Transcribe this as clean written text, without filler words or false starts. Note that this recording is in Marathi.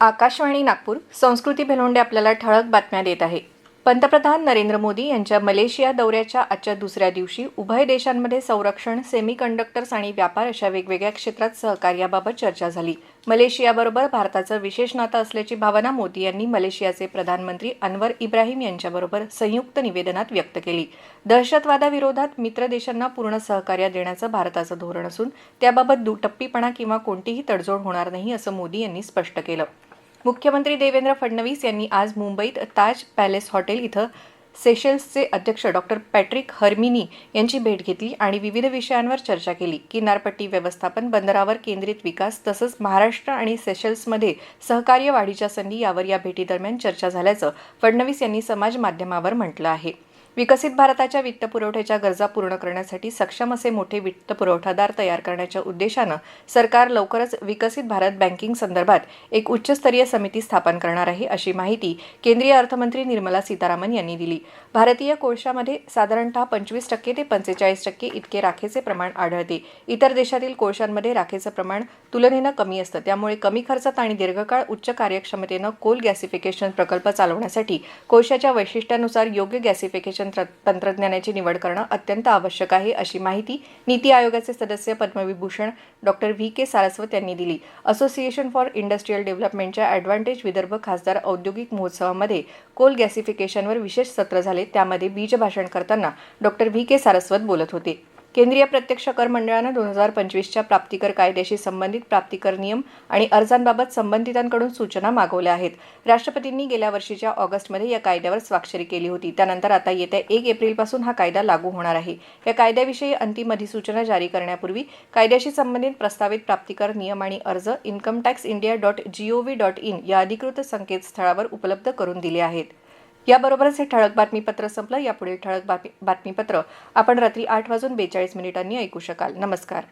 आकाशवाणी नागपूर संस्कृती भेलोंडे आपल्याला ठळक बातम्या देत आहे. पंतप्रधान नरेंद्र मोदी यांच्या मलेशिया दौऱ्याच्या आजच्या दुसऱ्या दिवशी उभय देशांमध्ये संरक्षण, सेमीकंडक्टर्स आणि व्यापार अशा वेगवेगळ्या क्षेत्रात सहकार्याबाबत चर्चा झाली. मलेशियाबरोबर भारताचं विशेष नातं असल्याची भावना मोदी यांनी मलेशियाचे प्रधानमंत्री अनवर इब्राहिम यांच्याबरोबर संयुक्त निवेदनात व्यक्त केली. दहशतवादाविरोधात मित्र देशांना पूर्ण सहकार्य देण्याचं भारताचं धोरण असून त्याबाबत दुटप्पीपणा किंवा कोणतीही तडजोड होणार नाही असं मोदी यांनी स्पष्ट केलं. मुख्यमंत्री देवेंद्र फडणवीस यांनी आज मुंबईत ताज पॅलेस हॉटेल इथं सेशेल्सचे अध्यक्ष डॉक्टर पॅट्रिक हर्मिनी यांची भेट घेतली आणि विविध विषयांवर चर्चा केली. किनारपट्टी व्यवस्थापन, बंदरावर केंद्रित विकास तसंच महाराष्ट्र आणि सेशेल्समध्ये सहकार्य वाढीच्या संधी यावर या भेटीदरम्यान चर्चा झाल्याचं फडणवीस यांनी समाज माध्यमावर म्हटलं आहे. विकसित भारताच्या वित्तपुरवठ्याच्या गरजा पूर्ण करण्यासाठी सक्षम असे मोठे वित्तपुरवठादार तयार करण्याच्या उद्देशानं सरकार लवकरच विकसित भारत बँकिंग संदर्भात एक उच्चस्तरीय समिती स्थापन करणार आहे, अशी माहिती केंद्रीय अर्थमंत्री निर्मला सीतारामन यांनी दिली. भारतीय कोळशामध्ये साधारणतः 25% ते 45% इतके राखेचे प्रमाण आढळते. इतर देशातील कोळशांमध्ये राखेचं प्रमाण तुलनेनं कमी असतं. त्यामुळे कमी खर्चात आणि दीर्घकाळ उच्च कार्यक्षमतेनं कोल गॅसिफिकेशन प्रकल्प चालवण्यासाठी कोळशाच्या वैशिष्ट्यानुसार योग्य गॅसिफिकेशन तंत्रज्ञानाची निवड करणं अत्यंत आवश्यक आहे, अशी माहिती नीती आयोगाचे सदस्य पद्मविभूषण डॉक्टर व्ही.के. सारस्वत यांनी दिली. असोसिएशन फॉर इंडस्ट्रियल डेव्हलपमेंटच्या ॲडव्हान्टेज विदर्भ खासदार औद्योगिक महोत्सवामध्ये कोल गॅसिफिकेशनवर विशेष सत्र झाले. त्यामध्ये बीजभाषण करताना डॉक्टर व्ही.के. सारस्वत बोलत होते. केंद्रीय प्रत्यक्ष कर मंडळानं 2025च्या प्राप्तिकर कायद्याशी संबंधित प्राप्तिकर नियम आणि अर्जांबाबत संबंधितांकडून सूचना मागवल्या आहेत. राष्ट्रपतींनी गेल्या वर्षीच्या ऑगस्टमध्ये या कायद्यावर स्वाक्षरी केली होती. त्यानंतर आता येत्या 1 एप्रिलपासून हा कायदा लागू होणार आहे. या कायद्याविषयी अंतिम अधिसूचना जारी करण्यापूर्वी कायद्याशी संबंधित प्रस्तावित प्राप्तिकर नियम आणि अर्ज incometaxindia.gov.in या अधिकृत संकेतस्थळावर उपलब्ध करून दिले आहेत. याबरोबरच हे ठळक बातमीपत्र संपलं. यापुढील ठळक बातमीपत्र आपण रात्री 8:42 ऐकू शकाल. नमस्कार.